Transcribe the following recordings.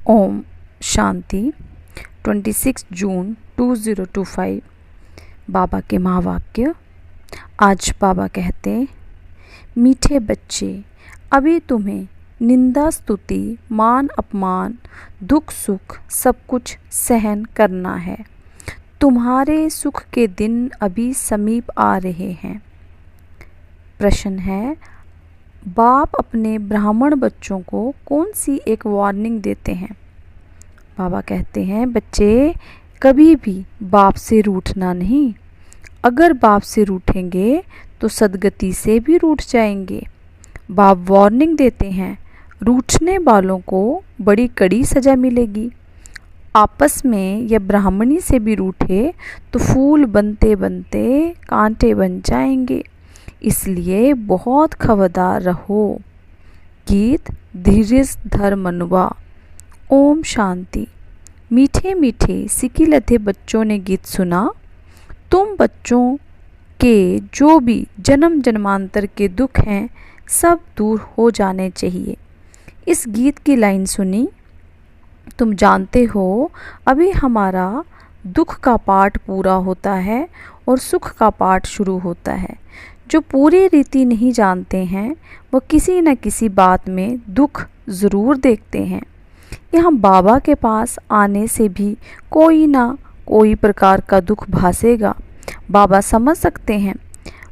ओम शांति 26 जून 2025 बाबा के महावाक्य। आज बाबा कहते, मीठे बच्चे, अभी तुम्हें निंदा स्तुति मान अपमान दुख सुख सब कुछ सहन करना है। तुम्हारे सुख के दिन अभी समीप आ रहे हैं। प्रश्न है, बाप अपने ब्राह्मण बच्चों को कौन सी एक वार्निंग देते हैं? बाबा कहते हैं, बच्चे कभी भी बाप से रूठना नहीं। अगर बाप से रूठेंगे तो सदगति से भी रूठ जाएंगे। बाप वार्निंग देते हैं, रूठने वालों को बड़ी कड़ी सज़ा मिलेगी। आपस में या ब्राह्मणी से भी रूठे तो फूल बनते बनते कांटे बन जाएंगे। इसलिए बहुत खबरदार रहो। गीत धीरे धर मनवा। ओम शांति। मीठे मीठे सिकिलते बच्चों ने गीत सुना। तुम बच्चों के जो भी जन्म जन्मांतर के दुख हैं सब दूर हो जाने चाहिए। इस गीत की लाइन सुनी। तुम जानते हो, अभी हमारा दुख का पाठ पूरा होता है और सुख का पाठ शुरू होता है। जो पूरी रीति नहीं जानते हैं वो किसी न किसी बात में दुख ज़रूर देखते हैं। यहाँ बाबा के पास आने से भी कोई ना कोई प्रकार का दुख भासेगा। बाबा समझ सकते हैं।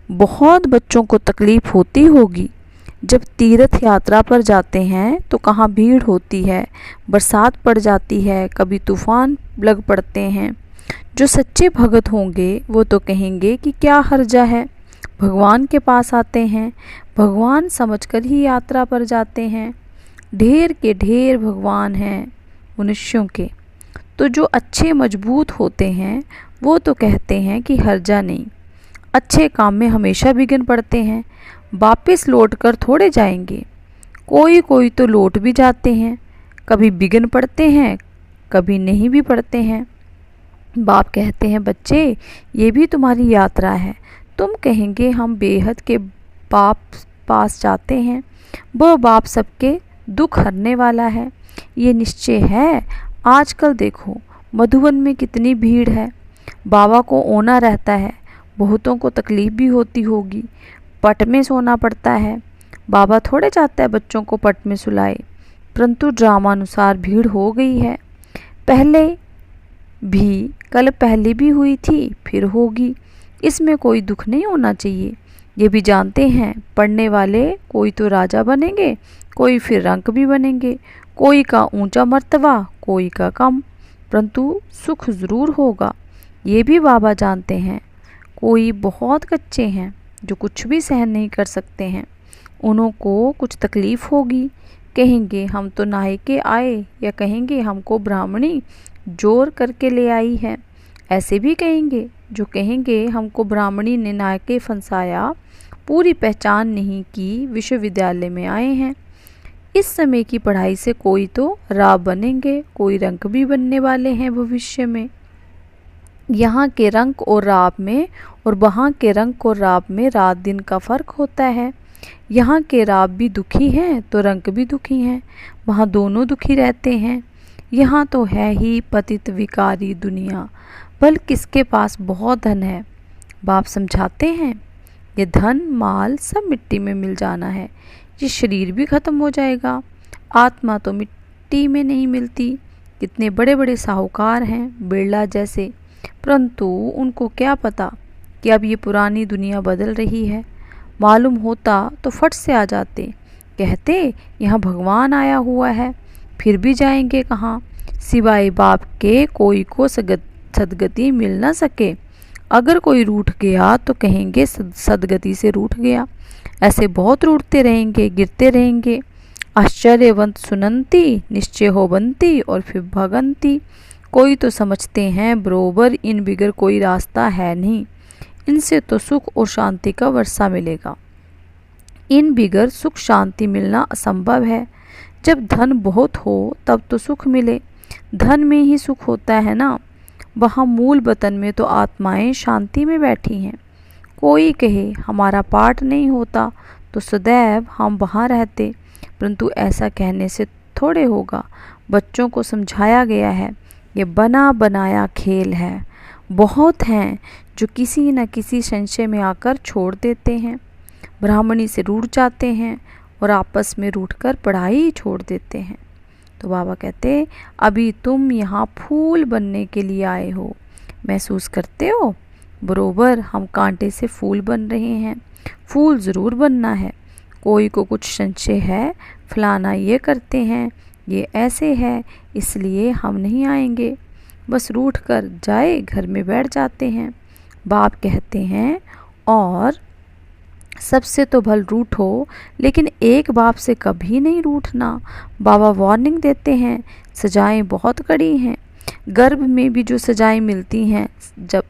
बहुत बच्चों को तकलीफ़ होती होगी। जब तीर्थ यात्रा पर जाते हैं तो कहाँ भीड़ होती है, बरसात पड़ जाती है, कभी तूफ़ान लग पड़ते हैं। जो सच्चे भगत होंगे वो तो कहेंगे कि क्या हर्जा है, भगवान के पास आते हैं, भगवान समझकर ही यात्रा पर जाते हैं। ढेर के ढेर भगवान हैं मनुष्यों के। तो जो अच्छे मजबूत होते हैं वो तो कहते हैं कि हर्जा नहीं, अच्छे काम में हमेशा विघ्न पड़ते हैं, वापस लौट कर थोड़े जाएंगे। कोई कोई तो लौट भी जाते हैं, कभी विघ्न पड़ते हैं कभी नहीं भी पड़ते हैं। बाप कहते हैं, बच्चे ये भी तुम्हारी यात्रा है। तुम कहेंगे हम बेहद के बाप पास जाते हैं, वो बाप सबके दुख हरने वाला है, ये निश्चय है। आजकल देखो मधुबन में कितनी भीड़ है, बाबा को ओना रहता है, बहुतों को तकलीफ़ भी होती होगी, पट में सोना पड़ता है। बाबा थोड़े चाहता है बच्चों को पट में सुलाए, परंतु ड्रामानुसार भीड़ हो गई है। पहले भी कल पहले भी हुई थी, फिर होगी। इसमें कोई दुख नहीं होना चाहिए। ये भी जानते हैं पढ़ने वाले कोई तो राजा बनेंगे, कोई फिर रंक भी बनेंगे, कोई का ऊंचा मर्तबा कोई का कम, परंतु सुख ज़रूर होगा। ये भी बाबा जानते हैं। कोई बहुत कच्चे हैं जो कुछ भी सहन नहीं कर सकते हैं, उन्हों को कुछ तकलीफ़ होगी। कहेंगे हम तो नहाए के आए, या कहेंगे हमको ब्राह्मणी जोर करके ले आई है। ऐसे भी कहेंगे जो कहेंगे हमको ब्राह्मणी ने नायके फंसाया, पूरी पहचान नहीं की, विश्वविद्यालय में आए हैं। इस समय की पढ़ाई से कोई तो राव बनेंगे, कोई रंक भी बनने वाले हैं भविष्य में। यहाँ के रंक और राव में और वहाँ के रंक और राव में रात दिन का फ़र्क होता है। यहाँ के राव भी दुखी हैं तो रंक भी दुखी हैं, वहाँ दोनों दुखी रहते हैं। यहाँ तो है ही पतित विकारी दुनिया, भल किसके पास बहुत धन है। बाप समझाते हैं, ये धन माल सब मिट्टी में मिल जाना है, ये शरीर भी ख़त्म हो जाएगा। आत्मा तो मिट्टी में नहीं मिलती। कितने बड़े बड़े साहूकार हैं बिरला जैसे, परंतु उनको क्या पता कि अब ये पुरानी दुनिया बदल रही है। मालूम होता तो फट से आ जाते, कहते यहाँ भगवान आया हुआ है। फिर भी जाएंगे कहाँ, सिवाय बाप के कोई को सदगति मिल न सके। अगर कोई रूठ गया तो कहेंगे सदगति से रूठ गया। ऐसे बहुत रूठते रहेंगे, गिरते रहेंगे। आश्चर्यवंत सुनंती निश्चय हो बनती और फिर भगंती। कोई तो समझते हैं बरोबर इन बिगर कोई रास्ता है नहीं, इनसे तो सुख और शांति का वर्षा मिलेगा। इन बिगर सुख शांति मिलना असंभव है। जब धन बहुत हो तब तो सुख मिले, धन में ही सुख होता है ना। वहाँ मूल वतन में तो आत्माएं शांति में बैठी हैं। कोई कहे हमारा पाठ नहीं होता तो सदैव हम वहाँ रहते, परंतु ऐसा कहने से थोड़े होगा। बच्चों को समझाया गया है ये बना बनाया खेल है। बहुत हैं जो किसी न किसी संशय में आकर छोड़ देते हैं, ब्राह्मणी से रूठ जाते हैं और आपस में रूठकर पढ़ाई छोड़ देते हैं। तो बाबा कहते अभी तुम यहाँ फूल बनने के लिए आए हो, महसूस करते हो? बरोबर हम कांटे से फूल बन रहे हैं। फूल ज़रूर बनना है। कोई को कुछ संशय है, फलाना ये करते हैं, ये ऐसे है, इसलिए हम नहीं आएंगे, बस रूठ कर जाए घर में बैठ जाते हैं। बाप कहते हैं और सबसे तो भल रूठो, लेकिन एक बाप से कभी नहीं रूठना। बाबा वार्निंग देते हैं, सजाएं बहुत कड़ी हैं। गर्भ में भी जो सजाएं मिलती हैं, जब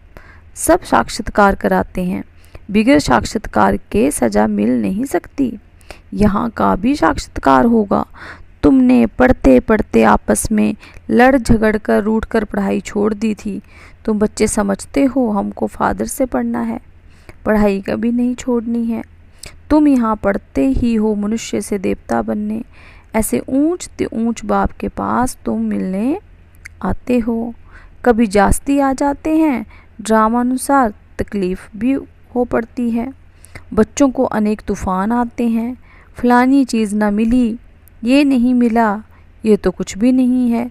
सब साक्षात्कार कराते हैं, बिगैर साक्षात्कार के सजा मिल नहीं सकती। यहाँ का भी साक्षात्कार होगा। तुमने पढ़ते पढ़ते आपस में लड़ झगड़ कर रूठ कर पढ़ाई छोड़ दी थी। तुम बच्चे समझते हो हमको फादर से पढ़ना है, पढ़ाई कभी नहीं छोड़नी है। तुम यहाँ पढ़ते ही हो मनुष्य से देवता बनने। ऐसे ऊंच ते ऊंच बाप के पास तुम मिलने आते हो। कभी जास्ती आ जाते हैं, ड्रामा अनुसार तकलीफ़ भी हो पड़ती है। बच्चों को अनेक तूफ़ान आते हैं, फलानी चीज़ ना मिली, ये नहीं मिला, ये तो कुछ भी नहीं है।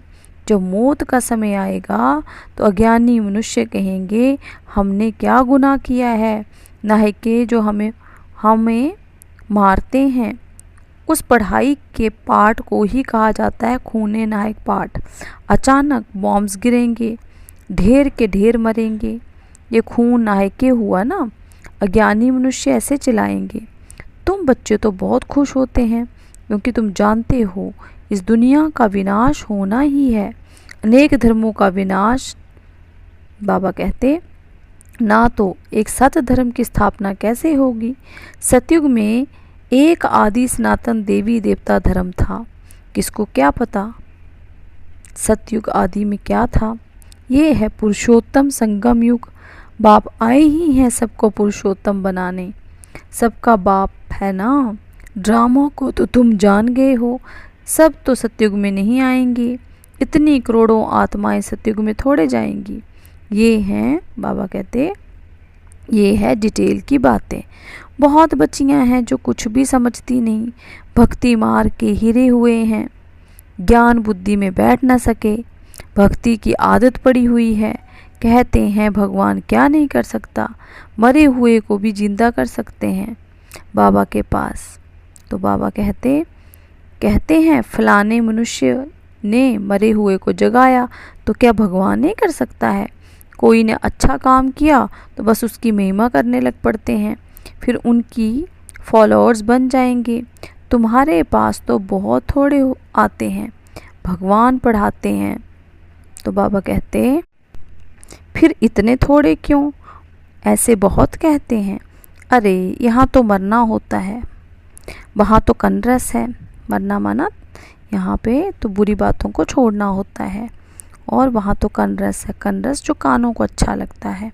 जब मौत का समय आएगा तो अज्ञानी मनुष्य कहेंगे हमने क्या गुनाह किया है, नायके जो हमें मारते हैं। उस पढ़ाई के पाठ को ही कहा जाता है खूने नायक पाठ। अचानक बॉम्ब्स गिरेंगे, ढेर के ढेर मरेंगे, ये खून नायके हुआ ना। अज्ञानी मनुष्य ऐसे चिल्लाएंगे। तुम बच्चे तो बहुत खुश होते हैं क्योंकि तुम जानते हो इस दुनिया का विनाश होना ही है, अनेक धर्मों का विनाश। बाबा कहते ना तो एक सत धर्म की स्थापना कैसे होगी। सतयुग में एक आदि सनातन देवी देवता धर्म था, किसको क्या पता सतयुग आदि में क्या था। ये है पुरुषोत्तम संगम युग। बाप आए ही हैं सबको पुरुषोत्तम बनाने, सबका बाप है ना। ड्रामों को तो तुम जान गए हो, सब तो सतयुग में नहीं आएंगी। इतनी करोड़ों आत्माएं सतयुग में थोड़े जाएंगी। ये हैं बाबा कहते ये है डिटेल की बातें। बहुत बच्चियां हैं जो कुछ भी समझती नहीं, भक्ति मार के हिरे हुए हैं, ज्ञान बुद्धि में बैठ न सके, भक्ति की आदत पड़ी हुई है। कहते हैं भगवान क्या नहीं कर सकता, मरे हुए को भी जिंदा कर सकते हैं बाबा के पास। तो बाबा कहते हैं फलाने मनुष्य ने मरे हुए को जगाया, तो क्या भगवान नहीं कर सकता है। कोई ने अच्छा काम किया तो बस उसकी महिमा करने लग पड़ते हैं, फिर उनकी फॉलोअर्स बन जाएंगे। तुम्हारे पास तो बहुत थोड़े आते हैं, भगवान पढ़ाते हैं। तो बाबा कहते फिर इतने थोड़े क्यों, ऐसे बहुत कहते हैं। अरे यहाँ तो मरना होता है, वहाँ तो कनरस है। मरना माना यहाँ पे तो बुरी बातों को छोड़ना होता है, और वहाँ तो कनरस है। कनरस जो कानों को अच्छा लगता है।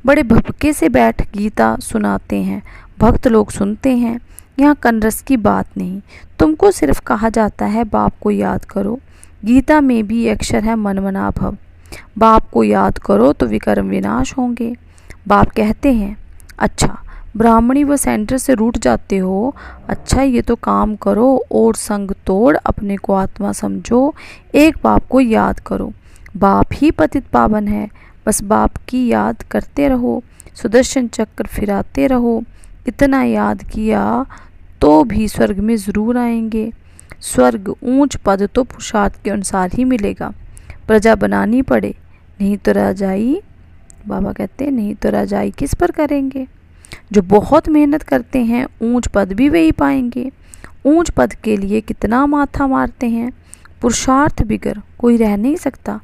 बड़े भपके से बैठ गीता सुनाते हैं, भक्त लोग सुनते हैं। यहाँ कनरस की बात नहीं, तुमको सिर्फ कहा जाता है बाप को याद करो। गीता में भी अक्षर है मन मना भव, बाप को याद करो तो विकर्म विनाश होंगे। बाप कहते हैं अच्छा ब्राह्मणी व सेंटर से रूठ जाते हो, अच्छा ये तो काम करो और संग तोड़ अपने को आत्मा समझो, एक बाप को याद करो। बाप ही पतित पावन है, बस बाप की याद करते रहो, सुदर्शन चक्र फिराते रहो। इतना याद किया तो भी स्वर्ग में ज़रूर आएंगे। स्वर्ग ऊंच पद तो पुरुषार्थ के अनुसार ही मिलेगा, प्रजा बनानी पड़े, नहीं तो राजाई। बाबा कहते नहीं तो राजाई किस पर करेंगे। जो बहुत मेहनत करते हैं ऊंच पद भी वही पाएंगे। ऊंच पद के लिए कितना माथा मारते हैं, पुरुषार्थ बिगर कोई रह नहीं सकता।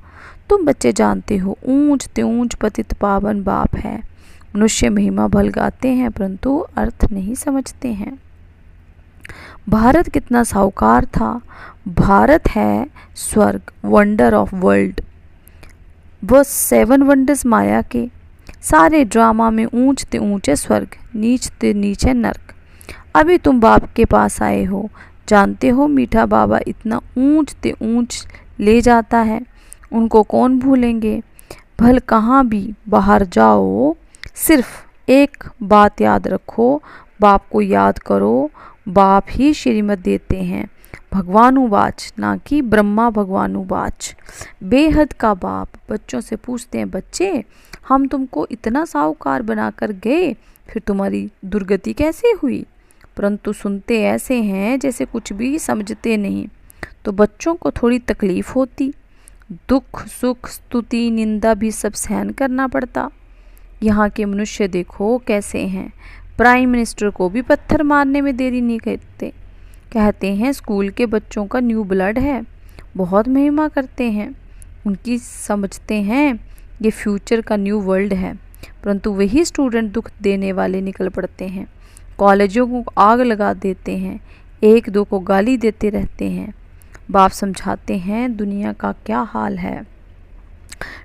तुम बच्चे जानते हो ऊंच ते ऊंच पतित पावन बाप है। मनुष्य महिमा भल गाते हैं परंतु अर्थ नहीं समझते हैं। भारत कितना साहूकार था। भारत है स्वर्ग, वंडर ऑफ वर्ल्ड। वो 7 वंडर्स माया के। सारे ड्रामा में ऊंच ते ऊंचे स्वर्ग, नीच ते नीचे नर्क। अभी तुम बाप के पास आए हो, जानते हो मीठा बाबा इतना ऊंच ते ऊंच ले जाता है, उनको कौन भूलेंगे। भल कहाँ भी बाहर जाओ, सिर्फ एक बात याद रखो, बाप को याद करो। बाप ही श्रीमत देते हैं, भगवानुवाच, ना कि ब्रह्मा भगवानुवाच। बेहद का बाप बच्चों से पूछते हैं, बच्चे हम तुमको इतना साहूकार बनाकर गए, फिर तुम्हारी दुर्गति कैसे हुई। परंतु सुनते ऐसे हैं जैसे कुछ भी समझते नहीं। तो बच्चों को थोड़ी तकलीफ होती, दुख सुख स्तुति निंदा भी सब सहन करना पड़ता। यहाँ के मनुष्य देखो कैसे हैं, प्राइम मिनिस्टर को भी पत्थर मारने में देरी नहीं करते। कहते हैं स्कूल के बच्चों का न्यू ब्लड है, बहुत महिमा करते हैं उनकी, समझते हैं ये फ्यूचर का न्यू वर्ल्ड है। परंतु वही स्टूडेंट दुख देने वाले निकल पड़ते हैं, कॉलेजों को आग लगा देते हैं, एक दो को गाली देते रहते हैं। बाप समझाते हैं दुनिया का क्या हाल है।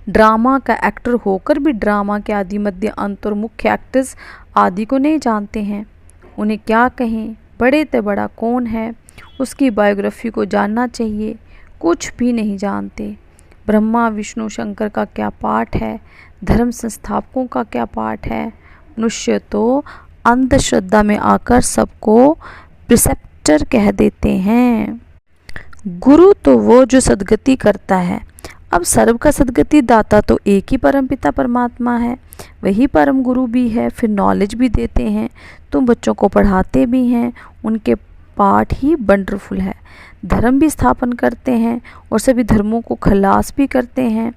ड्रामा का एक्टर होकर भी ड्रामा के आदि मध्य अंत और मुख्य एक्टर्स आदि को नहीं जानते हैं। उन्हें क्या कहें, बड़े से बड़ा कौन है, उसकी बायोग्राफी को जानना चाहिए, कुछ भी नहीं जानते। ब्रह्मा विष्णु शंकर का क्या पाठ है, धर्म संस्थापकों का क्या पाठ है। मनुष्य तो अंधश्रद्धा में आकर सबको प्रिसेप्टर कह देते हैं। गुरु तो वो जो सद्गति करता है। अब सर्व का सद्गति दाता तो एक ही परमपिता परमात्मा है, वही परम गुरु भी है, फिर नॉलेज भी देते हैं, तुम बच्चों को पढ़ाते भी हैं, उनके पाठ ही वंडरफुल है। धर्म भी स्थापन करते हैं और सभी धर्मों को खलास भी करते हैं।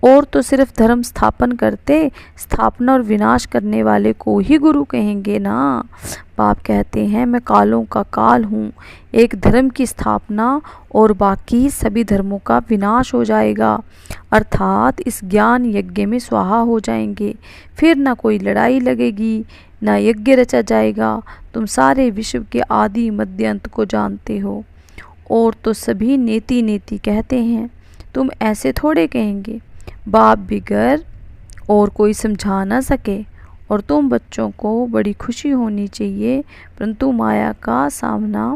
और तो सिर्फ धर्म स्थापन करते, स्थापना और विनाश करने वाले को ही गुरु कहेंगे ना। बाप कहते हैं मैं कालों का काल हूँ, एक धर्म की स्थापना और बाकी सभी धर्मों का विनाश हो जाएगा, अर्थात इस ज्ञान यज्ञ में स्वाहा हो जाएंगे। फिर ना कोई लड़ाई लगेगी, ना यज्ञ रचा जाएगा। तुम सारे विश्व के आदि मध्य अंत को जानते हो। और तो सभी नेति नेति कहते हैं, तुम ऐसे थोड़े कहेंगे। बाप बिगर और कोई समझा ना सके, और तुम बच्चों को बड़ी खुशी होनी चाहिए, परंतु माया का सामना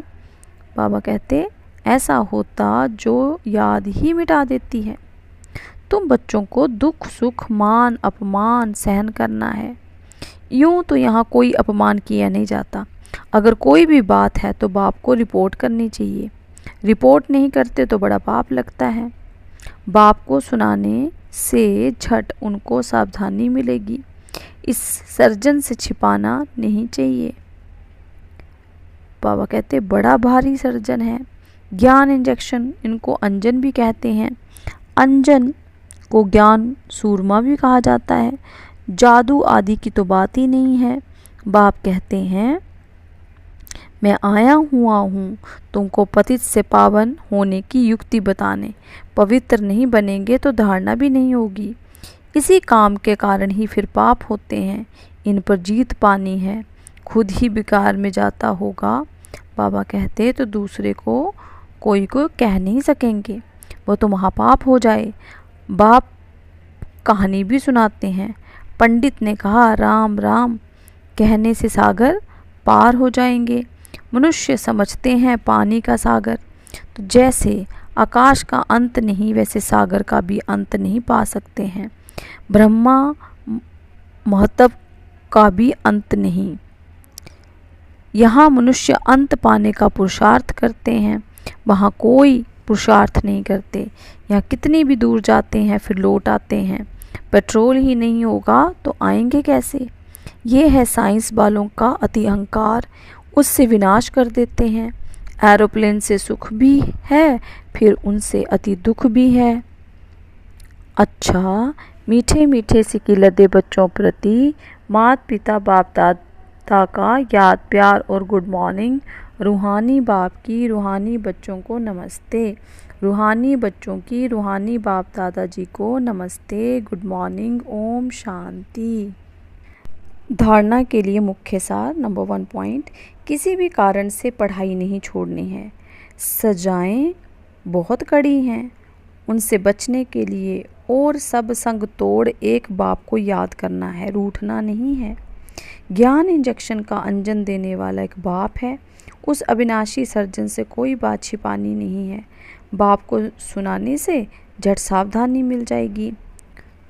बाबा कहते ऐसा होता जो याद ही मिटा देती है। तुम बच्चों को दुख सुख मान अपमान सहन करना है। यूं तो यहाँ कोई अपमान किया नहीं जाता। अगर कोई भी बात है तो बाप को रिपोर्ट करनी चाहिए, रिपोर्ट नहीं करते तो बड़ा पाप लगता है। बाप को सुनाने से झट उनको सावधानी मिलेगी, इस सर्जन से छिपाना नहीं चाहिए। बाबा कहते बड़ा भारी सर्जन है। ज्ञान इंजेक्शन, इनको अंजन भी कहते हैं। अंजन को ज्ञान सूरमा भी कहा जाता है। जादू आदि की तो बात ही नहीं है। बाप कहते हैं मैं आया हुआ हूँ तुमको पतित से पावन होने की युक्ति बताने। पवित्र नहीं बनेंगे तो धारणा भी नहीं होगी। इसी काम के कारण ही फिर पाप होते हैं। इन पर जीत पानी है, खुद ही विकार में जाता होगा। बाबा कहते तो दूसरे को कोई को कह नहीं सकेंगे, वो तो महापाप हो जाए। बाप कहानी भी सुनाते हैं। पंडित ने कहा राम राम कहने से सागर पार हो जाएंगे। मनुष्य समझते हैं पानी का सागर, तो जैसे आकाश का अंत नहीं वैसे सागर का भी अंत नहीं पा सकते हैं। ब्रह्मा महत्व का भी अंत नहीं। यहाँ मनुष्य अंत पाने का पुरुषार्थ करते हैं, वहाँ कोई पुरुषार्थ नहीं करते। यहाँ कितनी भी दूर जाते हैं फिर लौट आते हैं। पेट्रोल ही नहीं होगा तो आएंगे कैसे। ये है साइंस वालों का अति अहंकार, उससे विनाश कर देते हैं। एरोप्लेन से सुख भी है, फिर उनसे अति दुख भी है। अच्छा, मीठे मीठे सिक्के लदे बच्चों प्रति माता पिता बाप दादा का याद प्यार और गुड मॉर्निंग। रूहानी बाप की रूहानी बच्चों को नमस्ते। रूहानी बच्चों की रूहानी बाप दादाजी को नमस्ते, गुड मॉर्निंग, ओम शांति। धारणा के लिए मुख्य सार नंबर 1 पॉइंट, किसी भी कारण से पढ़ाई नहीं छोड़नी है। सजाएं बहुत कड़ी हैं, उनसे बचने के लिए और सब संग तोड़ एक बाप को याद करना है, रूठना नहीं है। ज्ञान इंजेक्शन का अंजन देने वाला एक बाप है, उस अविनाशी सर्जन से कोई बात छिपानी नहीं है। बाप को सुनाने से झट सावधानी मिल जाएगी।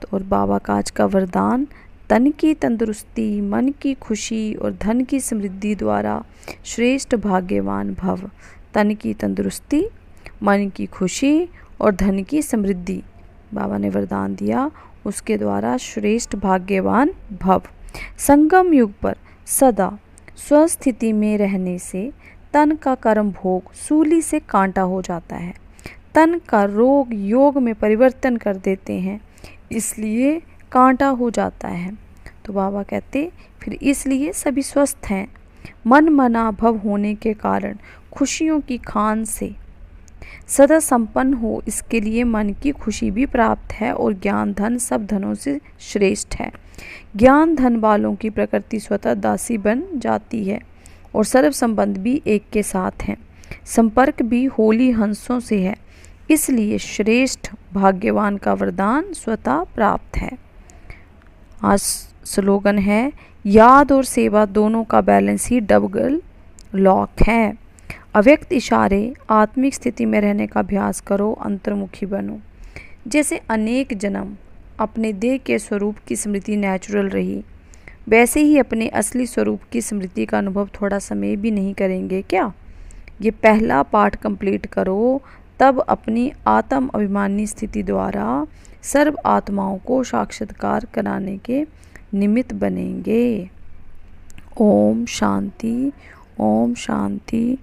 तो और बाबा का आज का वरदान, तन की तंदुरुस्ती, मन की खुशी और धन की समृद्धि द्वारा श्रेष्ठ भाग्यवान भव। तन की तंदुरुस्ती, मन की खुशी और धन की समृद्धि बाबा ने वरदान दिया, उसके द्वारा श्रेष्ठ भाग्यवान भव। संगम युग पर सदा स्वस्थिति में रहने से तन का कर्म भोग सूली से कांटा हो जाता है। तन का रोग योग में परिवर्तन कर देते हैं, इसलिए कांटा हो जाता है। तो बाबा कहते फिर इसलिए सभी स्वस्थ हैं। मन मना भव होने के कारण खुशियों की खान से सदा संपन्न हो, इसके लिए मन की खुशी भी प्राप्त है और ज्ञान धन सब धनों से श्रेष्ठ है। ज्ञान धन वालों की प्रकृति स्वतः दासी बन जाती है और सर्व संबंध भी एक के साथ हैं। संपर्क भी होली हंसों से है, इसलिए श्रेष्ठ भाग्यवान का वरदान स्वतः प्राप्त है। आज स्लोगन है, याद और सेवा दोनों का बैलेंस ही डबल लॉक है। अव्यक्त इशारे आत्मिक स्थिति में रहने का अभ्यास करो, अंतर्मुखी बनो। जैसे अनेक जन्म अपने देह के स्वरूप की स्मृति नेचुरल रही, वैसे ही अपने असली स्वरूप की स्मृति का अनुभव थोड़ा समय भी नहीं करेंगे क्या? ये पहला पाठ कंप्लीट करो, तब अपनी आत्म अभिमानी स्थिति द्वारा सर्व आत्माओं को साक्षात्कार कराने के निमित्त बनेंगे। ओम शांति, ओम शांति।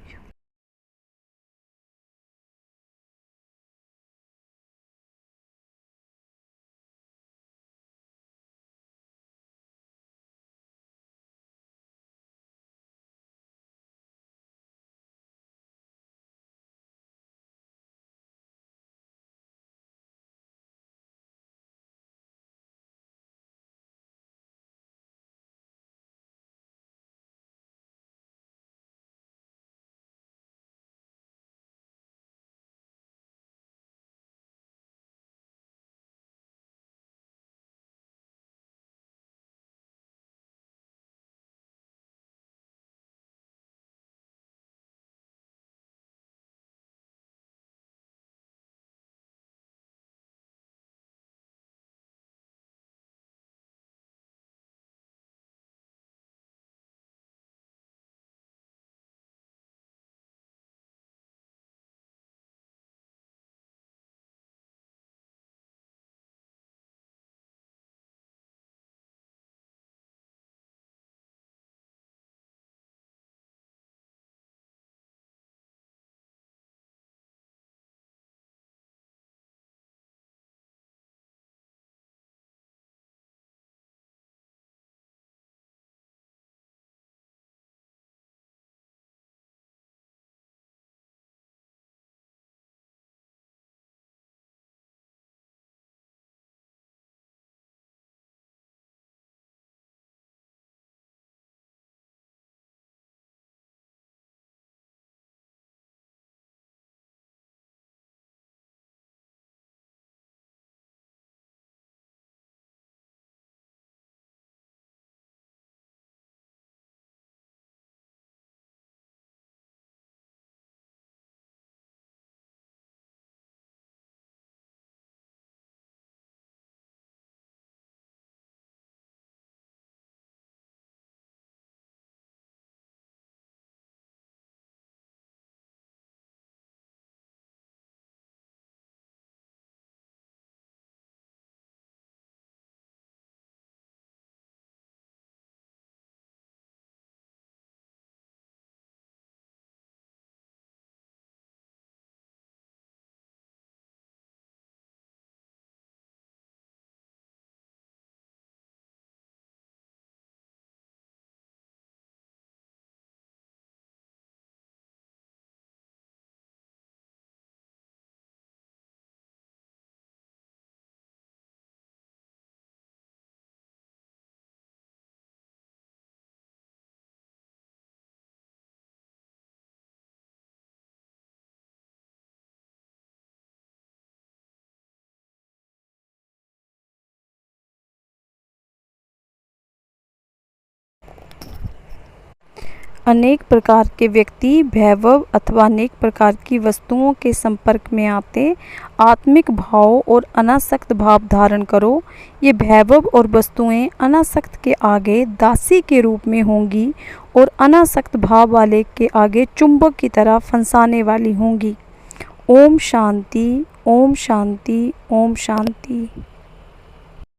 अनेक प्रकार के व्यक्ति वैभव अथवा अनेक प्रकार की वस्तुओं के संपर्क में आते आत्मिक भाव और अनासक्त भाव धारण करो। ये वैभव और वस्तुएं अनासक्त के आगे दासी के रूप में होंगी और अनासक्त भाव वाले के आगे चुंबक की तरह फंसाने वाली होंगी। ओम शांति, ओम शांति, ओम शांति।